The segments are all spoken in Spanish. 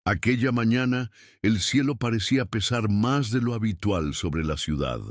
Aquella mañana el cielo parecía pesar más de lo habitual sobre la ciudad.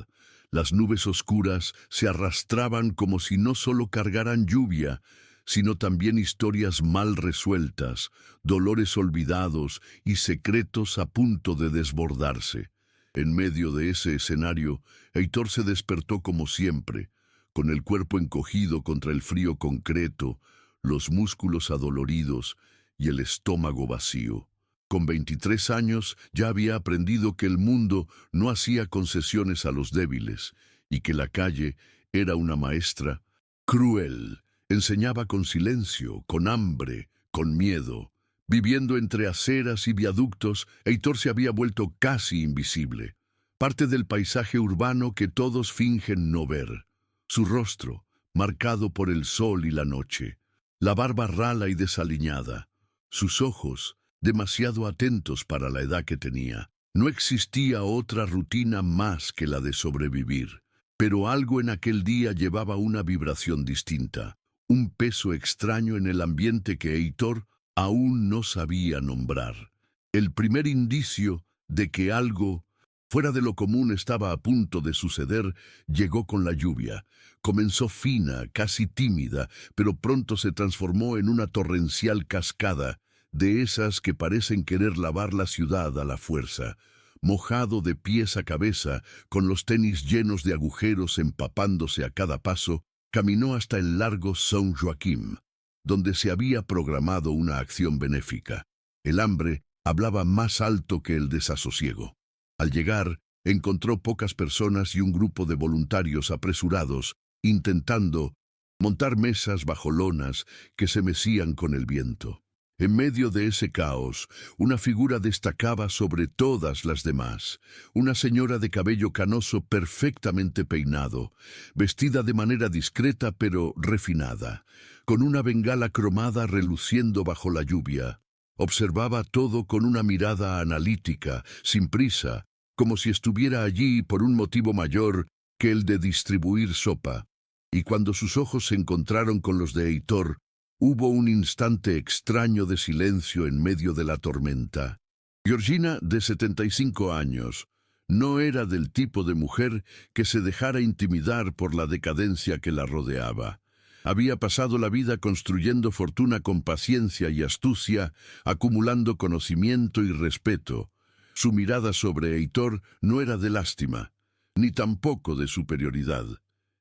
Las nubes oscuras se arrastraban como si no solo cargaran lluvia, sino también historias mal resueltas, dolores olvidados y secretos a punto de desbordarse. En medio de ese escenario, Heitor se despertó como siempre, con el cuerpo encogido contra el frío concreto, los músculos adoloridos y el estómago vacío. Con 23 años ya había aprendido que el mundo no hacía concesiones a los débiles y que la calle era una maestra cruel. Enseñaba con silencio, con hambre, con miedo. Viviendo entre aceras y viaductos, Heitor se había vuelto casi invisible, parte del paisaje urbano que todos fingen no ver. Su rostro, marcado por el sol y la noche, la barba rala y desaliñada, sus ojos, demasiado atentos para la edad que tenía. No existía otra rutina más que la de sobrevivir, pero algo en aquel día llevaba una vibración distinta, un peso extraño en el ambiente que Heitor aún no sabía nombrar. El primer indicio de que algo fuera de lo común estaba a punto de suceder llegó con la lluvia. Comenzó fina, casi tímida, pero pronto se transformó en una torrencial cascada, de esas que parecen querer lavar la ciudad a la fuerza. Mojado de pies a cabeza, con los tenis llenos de agujeros empapándose a cada paso, caminó hasta el largo São Joaquim, donde se había programado una acción benéfica. El hambre hablaba más alto que el desasosiego. Al llegar, encontró pocas personas y un grupo de voluntarios apresurados, intentando montar mesas bajo lonas que se mecían con el viento. En medio de ese caos, una figura destacaba sobre todas las demás, una señora de cabello canoso perfectamente peinado, vestida de manera discreta pero refinada, con una bengala cromada reluciendo bajo la lluvia. Observaba todo con una mirada analítica, sin prisa, como si estuviera allí por un motivo mayor que el de distribuir sopa. Y cuando sus ojos se encontraron con los de Heitor, hubo un instante extraño de silencio en medio de la tormenta. Georgina, de 75 años, no era del tipo de mujer que se dejara intimidar por la decadencia que la rodeaba. Había pasado la vida construyendo fortuna con paciencia y astucia, acumulando conocimiento y respeto. Su mirada sobre Heitor no era de lástima, ni tampoco de superioridad.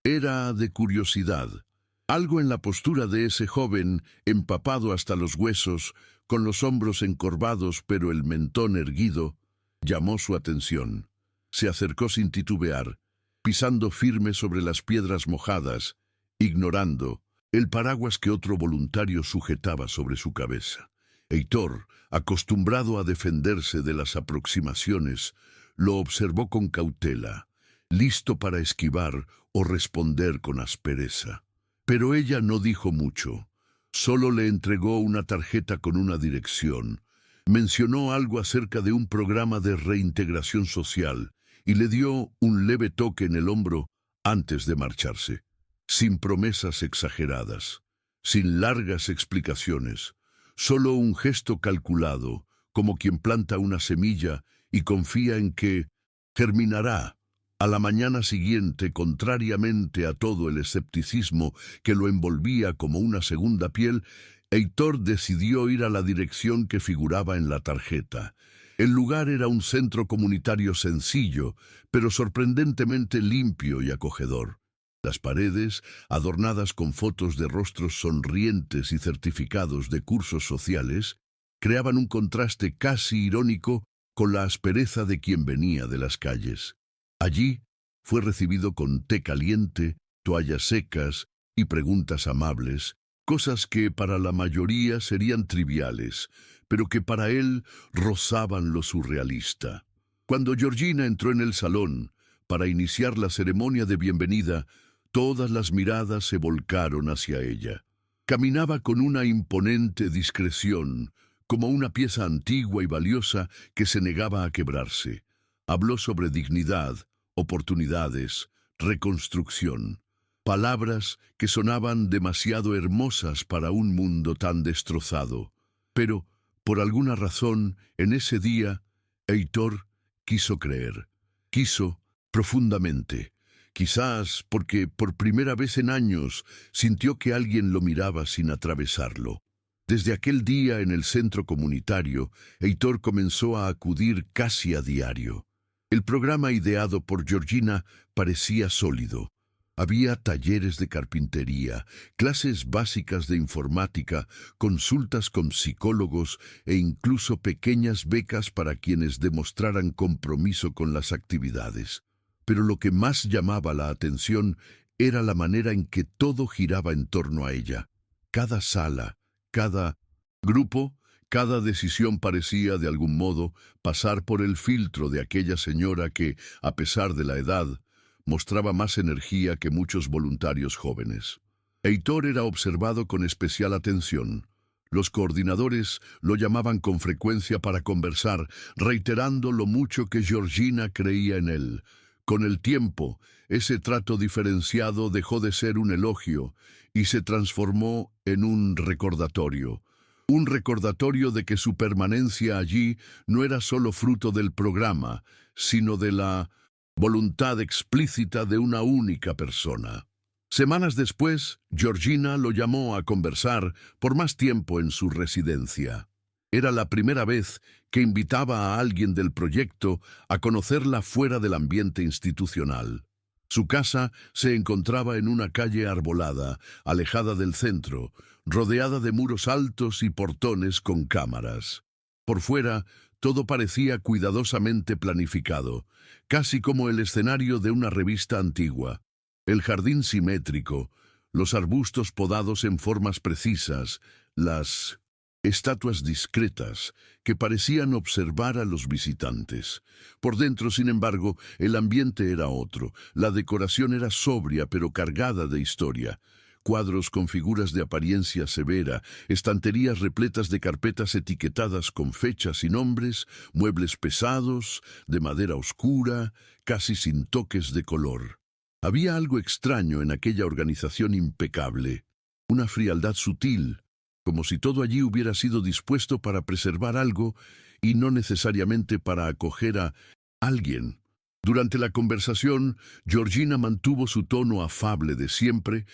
Era de curiosidad. Algo en la postura de ese joven, empapado hasta los huesos, con los hombros encorvados pero el mentón erguido, llamó su atención. Se acercó sin titubear, pisando firme sobre las piedras mojadas, ignorando el paraguas que otro voluntario sujetaba sobre su cabeza. Heitor, acostumbrado a defenderse de las aproximaciones, lo observó con cautela, listo para esquivar o responder con aspereza. Pero ella no dijo mucho, solo le entregó una tarjeta con una dirección. Mencionó algo acerca de un programa de reintegración social y le dio un leve toque en el hombro antes de marcharse, sin promesas exageradas, sin largas explicaciones, solo un gesto calculado, como quien planta una semilla y confía en que germinará. A la mañana siguiente, contrariamente a todo el escepticismo que lo envolvía como una segunda piel, Heitor decidió ir a la dirección que figuraba en la tarjeta. El lugar era un centro comunitario sencillo, pero sorprendentemente limpio y acogedor. Las paredes, adornadas con fotos de rostros sonrientes y certificados de cursos sociales, creaban un contraste casi irónico con la aspereza de quien venía de las calles. Allí fue recibido con té caliente, toallas secas y preguntas amables, cosas que para la mayoría serían triviales, pero que para él rozaban lo surrealista. Cuando Georgina entró en el salón para iniciar la ceremonia de bienvenida, todas las miradas se volcaron hacia ella. Caminaba con una imponente discreción, como una pieza antigua y valiosa que se negaba a quebrarse. Habló sobre dignidad, oportunidades, reconstrucción, palabras que sonaban demasiado hermosas para un mundo tan destrozado. Pero, Por alguna razón, en ese día, Heitor quiso creer. Quiso profundamente. Quizás porque por primera vez en años sintió que alguien lo miraba sin atravesarlo. Desde aquel día en el centro comunitario, Heitor comenzó a acudir casi a diario. El programa ideado por Georgina parecía sólido. Había talleres de carpintería, clases básicas de informática, consultas con psicólogos e incluso pequeñas becas para quienes demostraran compromiso con las actividades. Pero lo que más llamaba la atención era la manera en que todo giraba en torno a ella. Cada sala, cada grupo, cada decisión parecía, de algún modo, pasar por el filtro de aquella señora que, a pesar de la edad, mostraba más energía que muchos voluntarios jóvenes. Heitor era observado con especial atención. Los coordinadores lo llamaban con frecuencia para conversar, reiterando lo mucho que Georgina creía en él. Con el tiempo, ese trato diferenciado dejó de ser un elogio y se transformó en un recordatorio. Un recordatorio de que su permanencia allí no era solo fruto del programa, sino de la voluntad explícita de una única persona. Semanas después, Georgina lo llamó a conversar por más tiempo en su residencia. Era la primera vez que invitaba a alguien del proyecto a conocerla fuera del ambiente institucional. Su casa se encontraba en una calle arbolada, alejada del centro, rodeada de muros altos y portones con cámaras. Por fuera, todo parecía cuidadosamente planificado, casi como el escenario de una revista antigua. El jardín simétrico, los arbustos podados en formas precisas, las estatuas discretas que parecían observar a los visitantes. Por dentro, sin embargo, el ambiente era otro. La decoración era sobria pero cargada de historia. Cuadros con figuras de apariencia severa, estanterías repletas de carpetas etiquetadas con fechas y nombres, muebles pesados, de madera oscura, casi sin toques de color. Había algo extraño en aquella organización impecable, una frialdad sutil, como si todo allí hubiera sido dispuesto para preservar algo y no necesariamente para acoger a alguien. Durante la conversación, Georgina mantuvo su tono afable de siempre,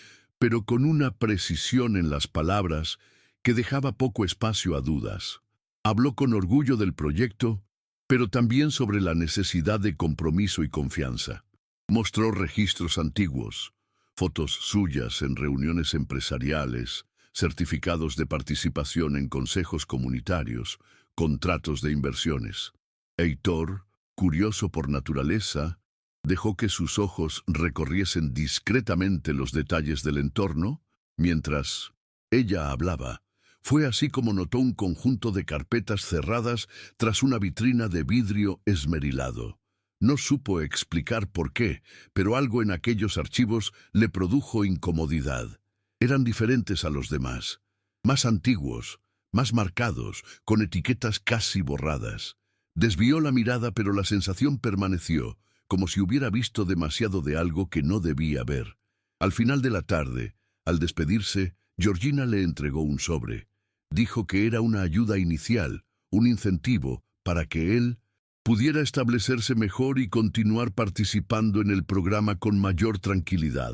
pero con una precisión en las palabras que dejaba poco espacio a dudas. Habló con orgullo del proyecto, pero también sobre la necesidad de compromiso y confianza. Mostró registros antiguos, fotos suyas en reuniones empresariales, certificados de participación en consejos comunitarios, contratos de inversiones. Heitor, curioso por naturaleza, dejó que sus ojos recorriesen discretamente los detalles del entorno, mientras ella hablaba. Fue así como notó un conjunto de carpetas cerradas tras una vitrina de vidrio esmerilado. No supo explicar por qué, pero algo en aquellos archivos le produjo incomodidad. Eran diferentes a los demás, más antiguos, más marcados, con etiquetas casi borradas. Desvió la mirada, pero la sensación permaneció, como si hubiera visto demasiado de algo que no debía ver. Al final de la tarde, al despedirse, Georgina le entregó un sobre. Dijo que era una ayuda inicial, un incentivo para que él pudiera establecerse mejor y continuar participando en el programa con mayor tranquilidad.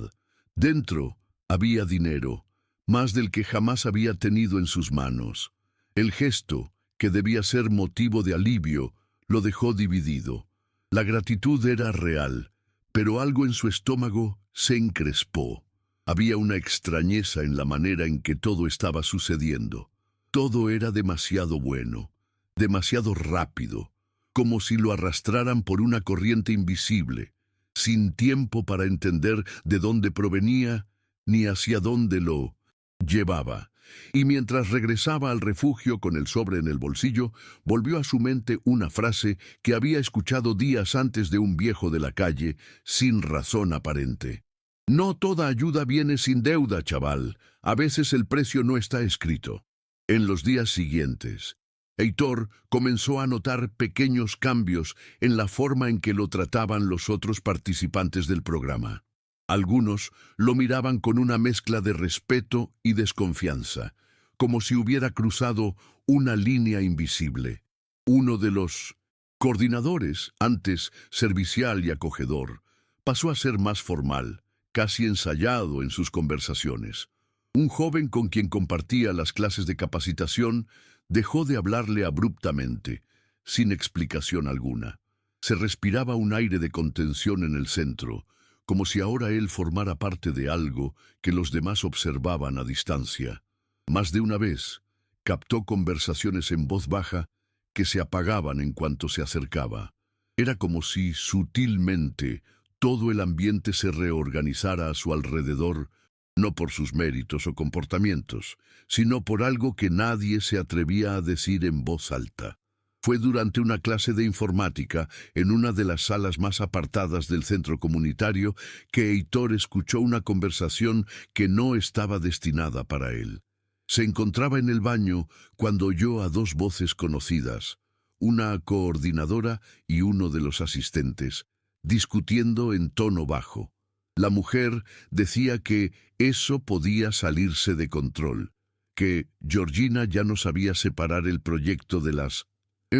Dentro había dinero, más del que jamás había tenido en sus manos. El gesto, que debía ser motivo de alivio, lo dejó dividido. La gratitud era real, pero algo en su estómago se encrespó. Había una extrañeza en la manera en que todo estaba sucediendo. Todo era demasiado bueno, demasiado rápido, como si lo arrastraran por una corriente invisible, sin tiempo para entender de dónde provenía ni hacia dónde lo llevaba. Y mientras regresaba al refugio con el sobre en el bolsillo, volvió a su mente una frase que había escuchado días antes de un viejo de la calle, sin razón aparente. No toda ayuda viene sin deuda, chaval. A veces el precio no está escrito. En los días siguientes, Heitor comenzó a notar pequeños cambios en la forma en que lo trataban los otros participantes del programa. Algunos lo miraban con una mezcla de respeto y desconfianza, como si hubiera cruzado una línea invisible. Uno de los coordinadores, antes servicial y acogedor, pasó a ser más formal, casi ensayado en sus conversaciones. Un joven con quien compartía las clases de capacitación dejó de hablarle abruptamente, sin explicación alguna. Se respiraba un aire de contención en el centro, como si ahora él formara parte de algo que los demás observaban a distancia. Más de una vez, captó conversaciones en voz baja que se apagaban en cuanto se acercaba. Era como si, sutilmente, todo el ambiente se reorganizara a su alrededor, no por sus méritos o comportamientos, sino por algo que nadie se atrevía a decir en voz alta. Fue durante una clase de informática, en una de las salas más apartadas del centro comunitario, que Heitor escuchó una conversación que no estaba destinada para él. Se encontraba en el baño cuando oyó a dos voces conocidas, una coordinadora y uno de los asistentes, discutiendo en tono bajo. La mujer decía que eso podía salirse de control, que Georgina ya no sabía separar el proyecto de las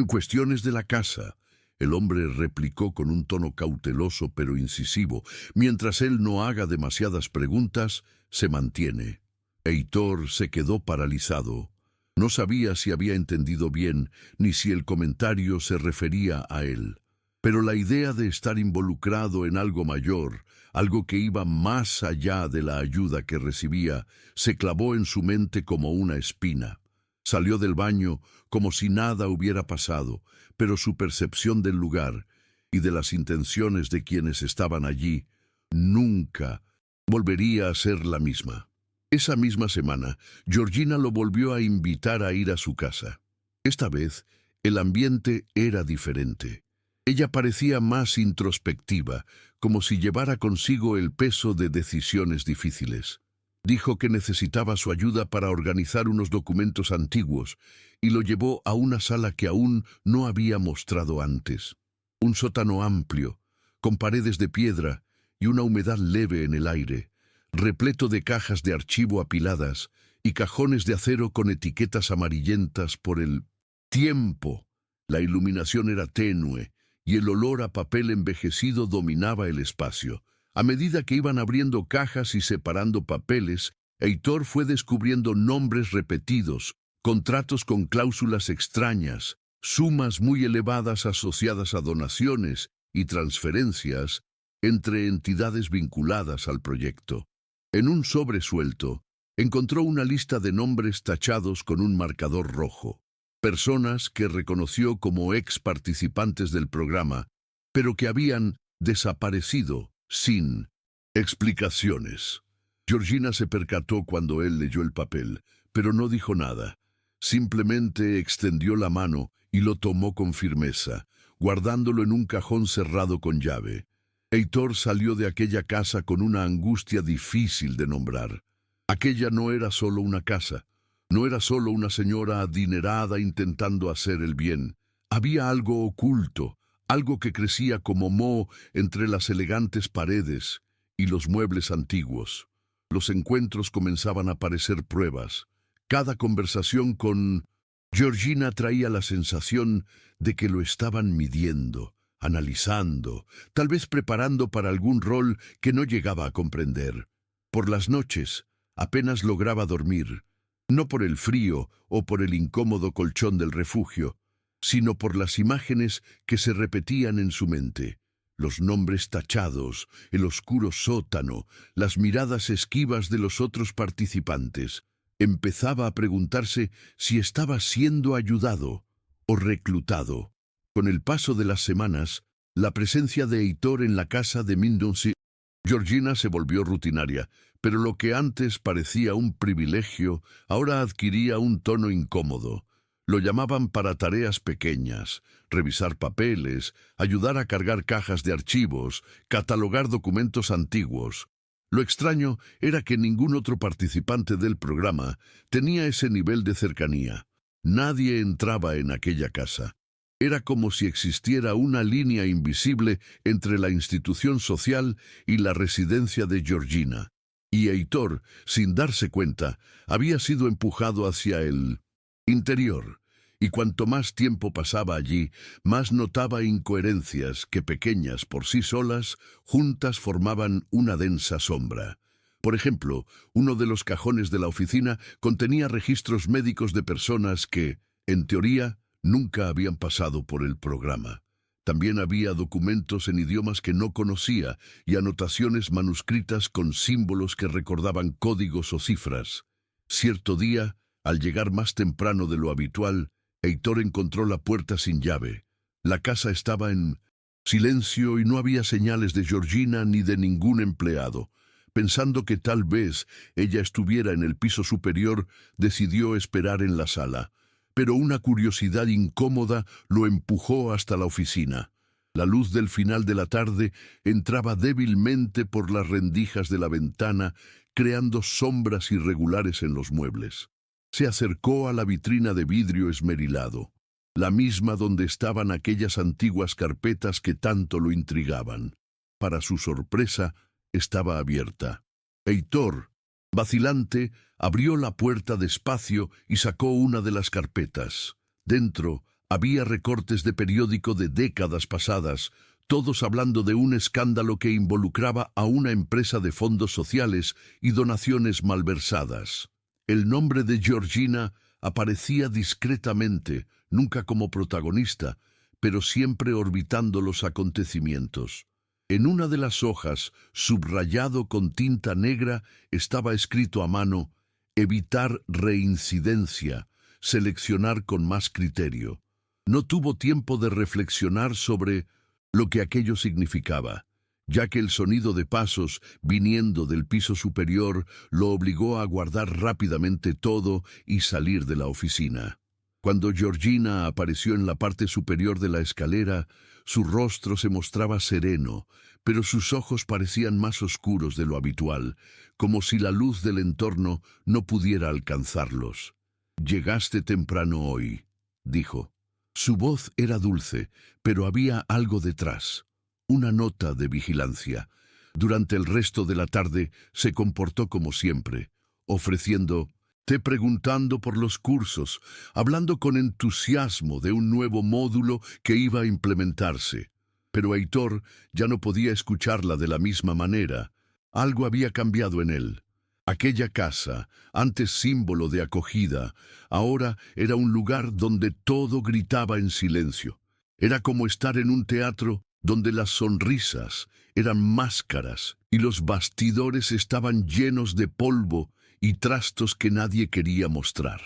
cuestiones de la casa. El hombre replicó con un tono cauteloso pero incisivo: mientras él no haga demasiadas preguntas, se mantiene. Heitor se quedó paralizado. No sabía si había entendido bien, ni si el comentario se refería a él. Pero la idea de estar involucrado en algo mayor, algo que iba más allá de la ayuda que recibía, se clavó en su mente como una espina. Salió del baño como si nada hubiera pasado, pero su percepción del lugar y de las intenciones de quienes estaban allí nunca volvería a ser la misma. Esa misma semana, Georgina lo volvió a invitar a ir a su casa. Esta vez, el ambiente era diferente. Ella parecía más introspectiva, como si llevara consigo el peso de decisiones difíciles. Dijo que necesitaba su ayuda para organizar unos documentos antiguos y lo llevó a una sala que aún no había mostrado antes. Un sótano amplio, con paredes de piedra y una humedad leve en el aire, repleto de cajas de archivo apiladas y cajones de acero con etiquetas amarillentas por el tiempo. La iluminación era tenue y el olor a papel envejecido dominaba el espacio. A medida que iban abriendo cajas y separando papeles, Heitor fue descubriendo nombres repetidos, contratos con cláusulas extrañas, sumas muy elevadas asociadas a donaciones y transferencias entre entidades vinculadas al proyecto. En un sobre suelto, encontró una lista de nombres tachados con un marcador rojo. Personas que reconoció como ex participantes del programa, pero que habían desaparecido sin explicaciones. Georgina se percató cuando él leyó el papel, pero no dijo nada. Simplemente extendió la mano y lo tomó con firmeza, guardándolo en un cajón cerrado con llave. Heitor salió de aquella casa con una angustia difícil de nombrar. Aquella no era solo una casa, no era solo una señora adinerada intentando hacer el bien. Había algo oculto, algo que crecía como moho entre las elegantes paredes y los muebles antiguos. Los encuentros comenzaban a parecer pruebas. Cada conversación con Georgina traía la sensación de que lo estaban midiendo, analizando, tal vez preparando para algún rol que no llegaba a comprender. Por las noches, apenas lograba dormir, no por el frío o por el incómodo colchón del refugio, sino por las imágenes que se repetían en su mente. Los nombres tachados, el oscuro sótano, las miradas esquivas de los otros participantes. Empezaba a preguntarse si estaba siendo ayudado o reclutado. Con el paso de las semanas, la presencia de Heitor en la casa de Mindonsi, Georgina se volvió rutinaria, pero lo que antes parecía un privilegio, ahora adquiría un tono incómodo. Lo llamaban para tareas pequeñas, revisar papeles, ayudar a cargar cajas de archivos, catalogar documentos antiguos. Lo extraño era que ningún otro participante del programa tenía ese nivel de cercanía. Nadie entraba en aquella casa. Era como si existiera una línea invisible entre la institución social y la residencia de Georgina. Y Heitor, sin darse cuenta, había sido empujado hacia el interior, y cuanto más tiempo pasaba allí, más notaba incoherencias que, pequeñas por sí solas, juntas formaban una densa sombra. Por ejemplo, uno de los cajones de la oficina contenía registros médicos de personas que, en teoría, nunca habían pasado por el programa. También había documentos en idiomas que no conocía y anotaciones manuscritas con símbolos que recordaban códigos o cifras. Cierto día, al llegar más temprano de lo habitual, Heitor encontró la puerta sin llave. La casa estaba en silencio y no había señales de Georgina ni de ningún empleado. Pensando que tal vez ella estuviera en el piso superior, decidió esperar en la sala. Pero una curiosidad incómoda lo empujó hasta la oficina. La luz del final de la tarde entraba débilmente por las rendijas de la ventana, creando sombras irregulares en los muebles. Se acercó a la vitrina de vidrio esmerilado, la misma donde estaban aquellas antiguas carpetas que tanto lo intrigaban. Para su sorpresa, estaba abierta. Heitor, vacilante, abrió la puerta despacio y sacó una de las carpetas. Dentro había recortes de periódico de décadas pasadas, todos hablando de un escándalo que involucraba a una empresa de fondos sociales y donaciones malversadas. El nombre de Georgina aparecía discretamente, nunca como protagonista, pero siempre orbitando los acontecimientos. En una de las hojas, subrayado con tinta negra, estaba escrito a mano: evitar reincidencia, seleccionar con más criterio. No tuvo tiempo de reflexionar sobre lo que aquello significaba, ya que el sonido de pasos viniendo del piso superior lo obligó a guardar rápidamente todo y salir de la oficina. Cuando Georgina apareció en la parte superior de la escalera, su rostro se mostraba sereno, pero sus ojos parecían más oscuros de lo habitual, como si la luz del entorno no pudiera alcanzarlos. «Llegaste temprano hoy», dijo. Su voz era dulce, pero había algo detrás, una nota de vigilancia. Durante el resto de la tarde se comportó como siempre, ofreciendo té, preguntando por los cursos, hablando con entusiasmo de un nuevo módulo que iba a implementarse. Pero Heitor ya no podía escucharla de la misma manera. Algo había cambiado en él. Aquella casa, antes símbolo de acogida, ahora era un lugar donde todo gritaba en silencio. Era como estar en un teatro donde las sonrisas eran máscaras y los bastidores estaban llenos de polvo y trastos que nadie quería mostrar.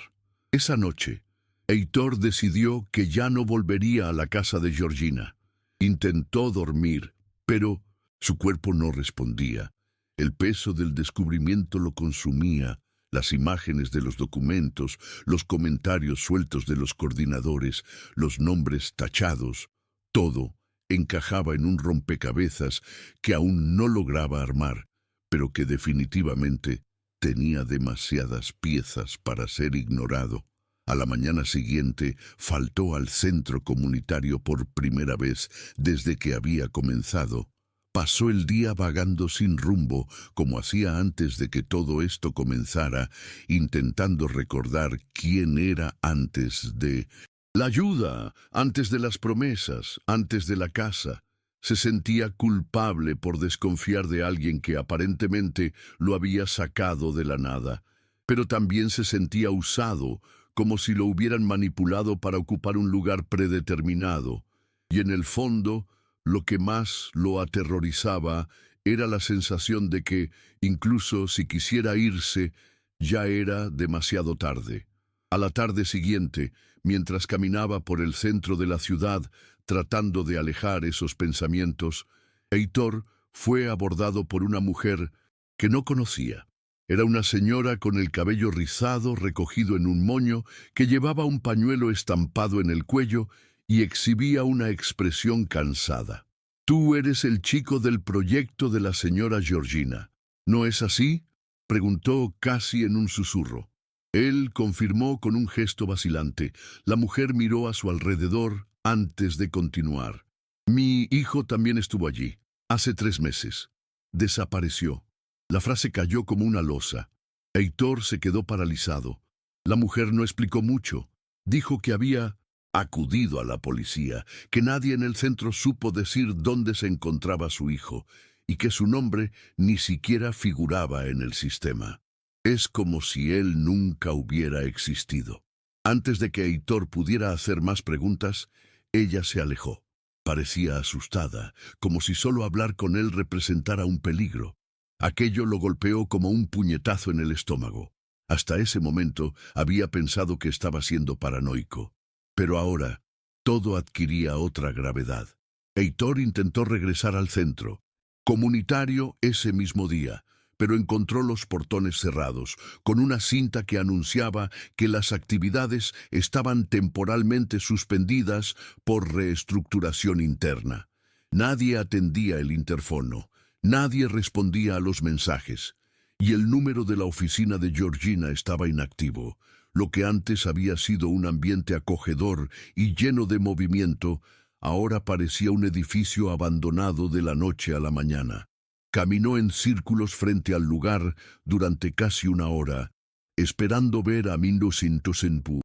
Esa noche, Heitor decidió que ya no volvería a la casa de Georgina. Intentó dormir, pero su cuerpo no respondía. El peso del descubrimiento lo consumía, las imágenes de los documentos, los comentarios sueltos de los coordinadores, los nombres tachados, todo encajaba en un rompecabezas que aún no lograba armar, pero que definitivamente tenía demasiadas piezas para ser ignorado. A la mañana siguiente faltó al centro comunitario por primera vez desde que había comenzado. Pasó el día vagando sin rumbo, como hacía antes de que todo esto comenzara, intentando recordar quién era antes de la ayuda, antes de las promesas, antes de la casa. Se sentía culpable por desconfiar de alguien que aparentemente lo había sacado de la nada, pero también se sentía usado, como si lo hubieran manipulado para ocupar un lugar predeterminado. Y en el fondo, lo que más lo aterrorizaba era la sensación de que, incluso si quisiera irse, ya era demasiado tarde. A la tarde siguiente, mientras caminaba por el centro de la ciudad, tratando de alejar esos pensamientos, Heitor fue abordado por una mujer que no conocía. Era una señora con el cabello rizado recogido en un moño, que llevaba un pañuelo estampado en el cuello y exhibía una expresión cansada. «Tú eres el chico del proyecto de la señora Georgina, ¿no es así?», preguntó casi en un susurro. Él confirmó con un gesto vacilante. La mujer miró a su alrededor antes de continuar. «Mi hijo también estuvo allí, hace 3 meses. Desapareció». La frase cayó como una losa. Heitor se quedó paralizado. La mujer no explicó mucho. Dijo que había acudido a la policía, que nadie en el centro supo decir dónde se encontraba su hijo y que su nombre ni siquiera figuraba en el sistema. Es como si él nunca hubiera existido. Antes de que Heitor pudiera hacer más preguntas, ella se alejó. Parecía asustada, como si solo hablar con él representara un peligro. Aquello lo golpeó como un puñetazo en el estómago. Hasta ese momento había pensado que estaba siendo paranoico. Pero ahora, todo adquiría otra gravedad. Heitor intentó regresar al centro, comunitario ese mismo día, pero encontró los portones cerrados, con una cinta que anunciaba que las actividades estaban temporalmente suspendidas por reestructuración interna. Nadie atendía el interfono, nadie respondía a los mensajes, y el número de la oficina de Georgina estaba inactivo. Lo que antes había sido un ambiente acogedor y lleno de movimiento, ahora parecía un edificio abandonado de la noche a la mañana. Caminó en círculos frente al lugar durante casi una hora, esperando ver a Mindo Sintosenpu.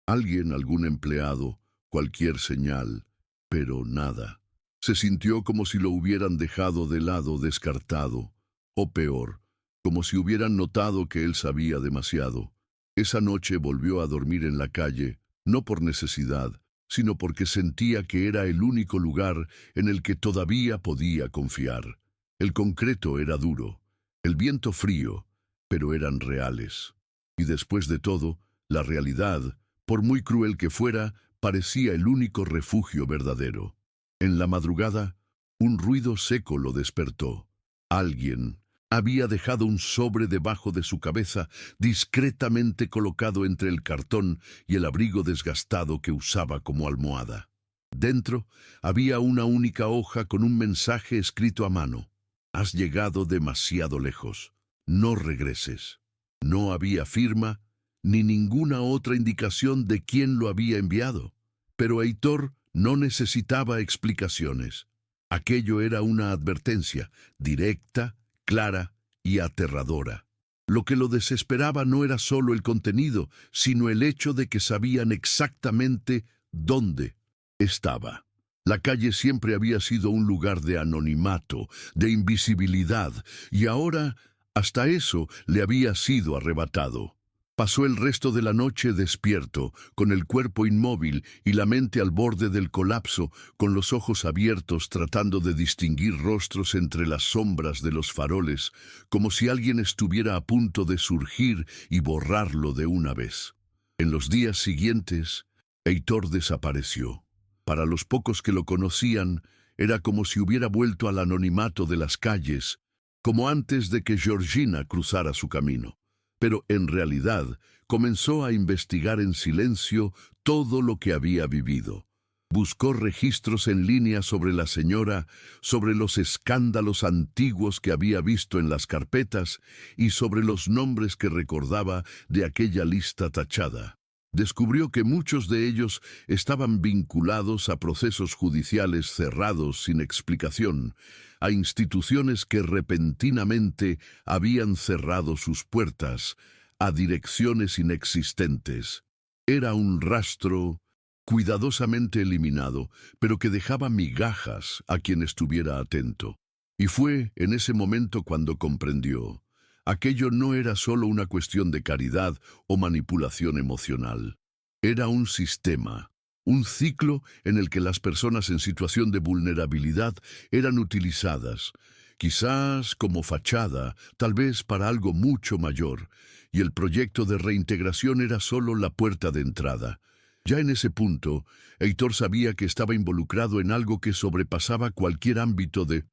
Alguien, algún empleado, cualquier señal, pero nada. Se sintió como si lo hubieran dejado de lado, descartado, o peor, como si hubieran notado que él sabía demasiado. Esa noche volvió a dormir en la calle, no por necesidad, sino porque sentía que era el único lugar en el que todavía podía confiar. El concreto era duro, el viento frío, pero eran reales. Y después de todo, la realidad, por muy cruel que fuera, parecía el único refugio verdadero. En la madrugada, un ruido seco lo despertó. Alguien había dejado un sobre debajo de su cabeza, discretamente colocado entre el cartón y el abrigo desgastado que usaba como almohada. Dentro había una única hoja con un mensaje escrito a mano. Has llegado demasiado lejos. No regreses. No había firma ni ninguna otra indicación de quién lo había enviado. Pero Heitor no necesitaba explicaciones. Aquello era una advertencia, directa, clara y aterradora. Lo que lo desesperaba no era solo el contenido, sino el hecho de que sabían exactamente dónde estaba. La calle siempre había sido un lugar de anonimato, de invisibilidad, y ahora hasta eso le había sido arrebatado. Pasó el resto de la noche despierto, con el cuerpo inmóvil y la mente al borde del colapso, con los ojos abiertos tratando de distinguir rostros entre las sombras de los faroles, como si alguien estuviera a punto de surgir y borrarlo de una vez. En los días siguientes, Heitor desapareció. Para los pocos que lo conocían, era como si hubiera vuelto al anonimato de las calles, como antes de que Georgina cruzara su camino. Pero en realidad comenzó a investigar en silencio todo lo que había vivido. Buscó registros en línea sobre la señora, sobre los escándalos antiguos que había visto en las carpetas y sobre los nombres que recordaba de aquella lista tachada. Descubrió que muchos de ellos estaban vinculados a procesos judiciales cerrados sin explicación, a instituciones que repentinamente habían cerrado sus puertas, a direcciones inexistentes. Era un rastro cuidadosamente eliminado, pero que dejaba migajas a quien estuviera atento. Y fue en ese momento cuando comprendió. Aquello no era solo una cuestión de caridad o manipulación emocional. Era un sistema, un ciclo en el que las personas en situación de vulnerabilidad eran utilizadas, quizás como fachada, tal vez para algo mucho mayor, y el proyecto de reintegración era solo la puerta de entrada. Ya en ese punto, Heitor sabía que estaba involucrado en algo que sobrepasaba cualquier ámbito de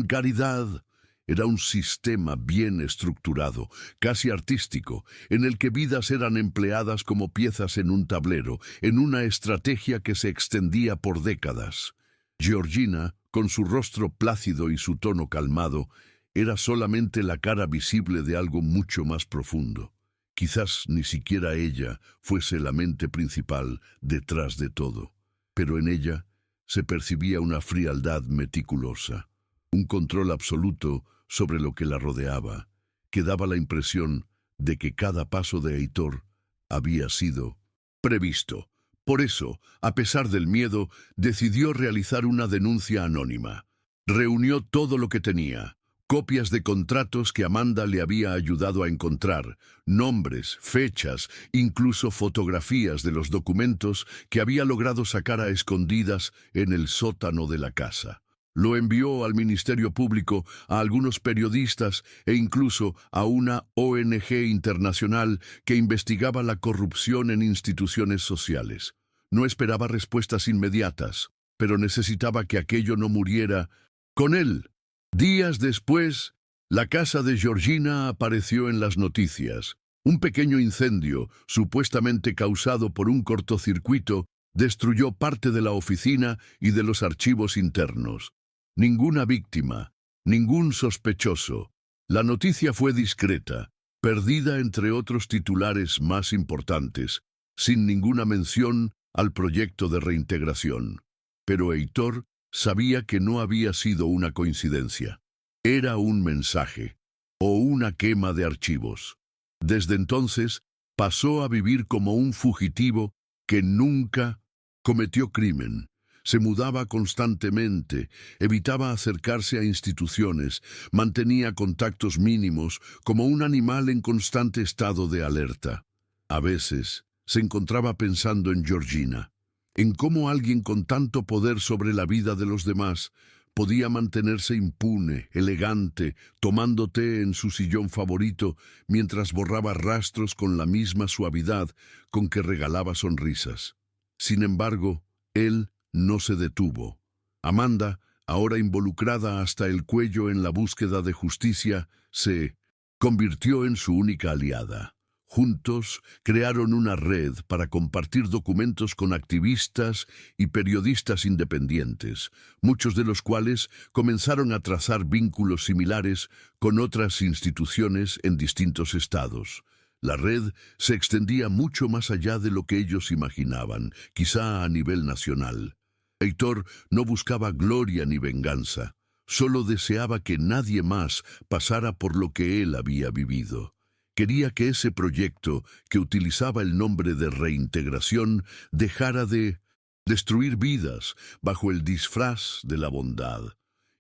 caridad. Era un sistema bien estructurado, casi artístico, en el que vidas eran empleadas como piezas en un tablero, en una estrategia que se extendía por décadas. Georgina, con su rostro plácido y su tono calmado, era solamente la cara visible de algo mucho más profundo. Quizás ni siquiera ella fuese la mente principal detrás de todo, pero en ella se percibía una frialdad meticulosa, un control absoluto sobre lo que la rodeaba, que daba la impresión de que cada paso de Heitor había sido previsto. Por eso, a pesar del miedo, decidió realizar una denuncia anónima. Reunió todo lo que tenía: copias de contratos que Amanda le había ayudado a encontrar, nombres, fechas, incluso fotografías de los documentos que había logrado sacar a escondidas en el sótano de la casa. Lo envió al Ministerio Público, a algunos periodistas e incluso a una ONG internacional que investigaba la corrupción en instituciones sociales. No esperaba respuestas inmediatas, pero necesitaba que aquello no muriera con él. Días después, la casa de Georgina apareció en las noticias. Un pequeño incendio, supuestamente causado por un cortocircuito, destruyó parte de la oficina y de los archivos internos. Ninguna víctima, ningún sospechoso. La noticia fue discreta, perdida entre otros titulares más importantes, sin ninguna mención al proyecto de reintegración. Pero Heitor sabía que no había sido una coincidencia. Era un mensaje, o una quema de archivos. Desde entonces, pasó a vivir como un fugitivo que nunca cometió crimen. Se mudaba constantemente, evitaba acercarse a instituciones, mantenía contactos mínimos, como un animal en constante estado de alerta. A veces, se encontraba pensando en Georgina, en cómo alguien con tanto poder sobre la vida de los demás podía mantenerse impune, elegante, tomando té en su sillón favorito, mientras borraba rastros con la misma suavidad con que regalaba sonrisas. Sin embargo, él no se detuvo. Amanda, ahora involucrada hasta el cuello en la búsqueda de justicia, se convirtió en su única aliada. Juntos crearon una red para compartir documentos con activistas y periodistas independientes, muchos de los cuales comenzaron a trazar vínculos similares con otras instituciones en distintos estados. La red se extendía mucho más allá de lo que ellos imaginaban, quizá a nivel nacional. Heitor no buscaba gloria ni venganza, solo deseaba que nadie más pasara por lo que él había vivido. Quería que ese proyecto, que utilizaba el nombre de reintegración, dejara de destruir vidas bajo el disfraz de la bondad.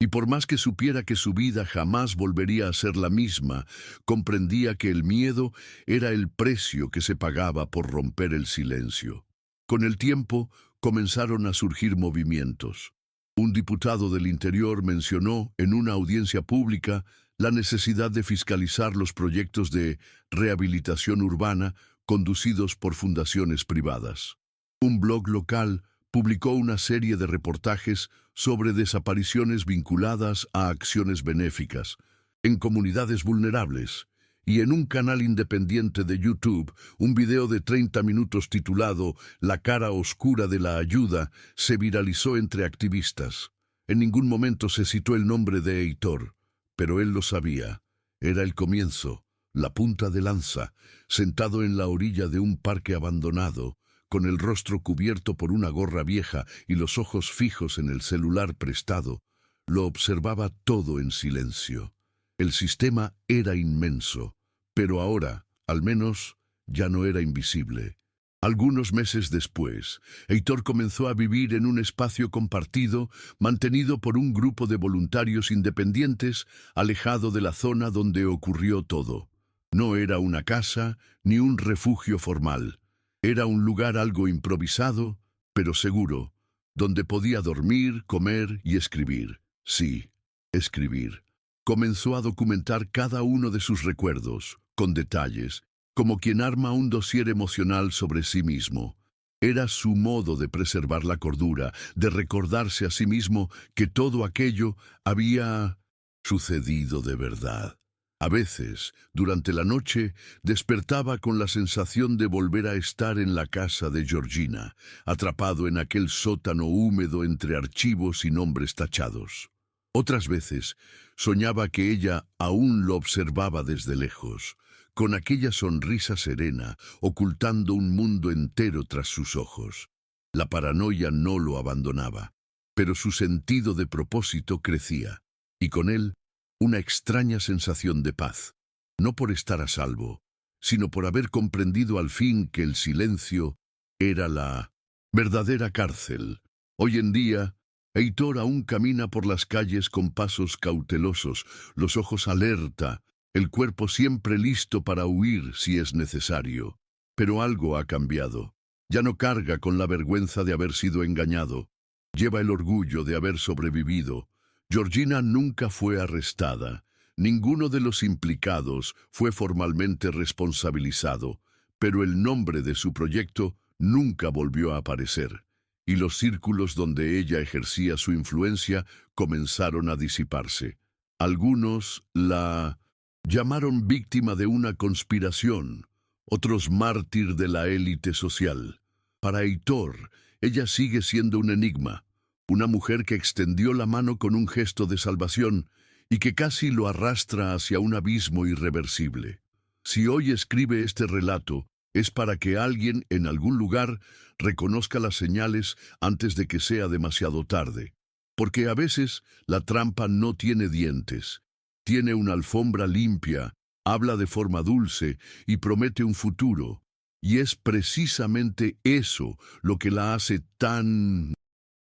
Y por más que supiera que su vida jamás volvería a ser la misma, comprendía que el miedo era el precio que se pagaba por romper el silencio. Con el tiempo, comenzaron a surgir movimientos. Un diputado del Interior mencionó en una audiencia pública la necesidad de fiscalizar los proyectos de rehabilitación urbana conducidos por fundaciones privadas. Un blog local publicó una serie de reportajes sobre desapariciones vinculadas a acciones benéficas en comunidades vulnerables, y en un canal independiente de YouTube, un video de 30 minutos titulado «La cara oscura de la ayuda» se viralizó entre activistas. En ningún momento se citó el nombre de Heitor, pero él lo sabía. Era el comienzo, la punta de lanza, sentado en la orilla de un parque abandonado, con el rostro cubierto por una gorra vieja y los ojos fijos en el celular prestado. Lo observaba todo en silencio. El sistema era inmenso, pero ahora, al menos, ya no era invisible. Algunos meses después, Heitor comenzó a vivir en un espacio compartido, mantenido por un grupo de voluntarios independientes, alejado de la zona donde ocurrió todo. No era una casa ni un refugio formal. Era un lugar algo improvisado, pero seguro, donde podía dormir, comer y escribir. Sí, escribir. Comenzó a documentar cada uno de sus recuerdos, con detalles, como quien arma un dossier emocional sobre sí mismo. Era su modo de preservar la cordura, de recordarse a sí mismo que todo aquello había sucedido de verdad. A veces, durante la noche, despertaba con la sensación de volver a estar en la casa de Georgina, atrapado en aquel sótano húmedo entre archivos y nombres tachados. Otras veces, soñaba que ella aún lo observaba desde lejos, con aquella sonrisa serena, ocultando un mundo entero tras sus ojos. La paranoia no lo abandonaba, pero su sentido de propósito crecía, y con él una extraña sensación de paz, no por estar a salvo, sino por haber comprendido al fin que el silencio era la verdadera cárcel. Hoy en día, Heitor aún camina por las calles con pasos cautelosos, los ojos alerta, el cuerpo siempre listo para huir si es necesario. Pero algo ha cambiado. Ya no carga con la vergüenza de haber sido engañado. Lleva el orgullo de haber sobrevivido. Georgina nunca fue arrestada. Ninguno de los implicados fue formalmente responsabilizado, pero el nombre de su proyecto nunca volvió a aparecer, y los círculos donde ella ejercía su influencia comenzaron a disiparse. Algunos la llamaron víctima de una conspiración, otros mártir de la élite social. Para Heitor, ella sigue siendo un enigma, una mujer que extendió la mano con un gesto de salvación y que casi lo arrastra hacia un abismo irreversible. Si hoy escribe este relato, es para que alguien en algún lugar reconozca las señales antes de que sea demasiado tarde. Porque a veces la trampa no tiene dientes, tiene una alfombra limpia, habla de forma dulce y promete un futuro. Y es precisamente eso lo que la hace tan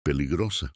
peligrosa.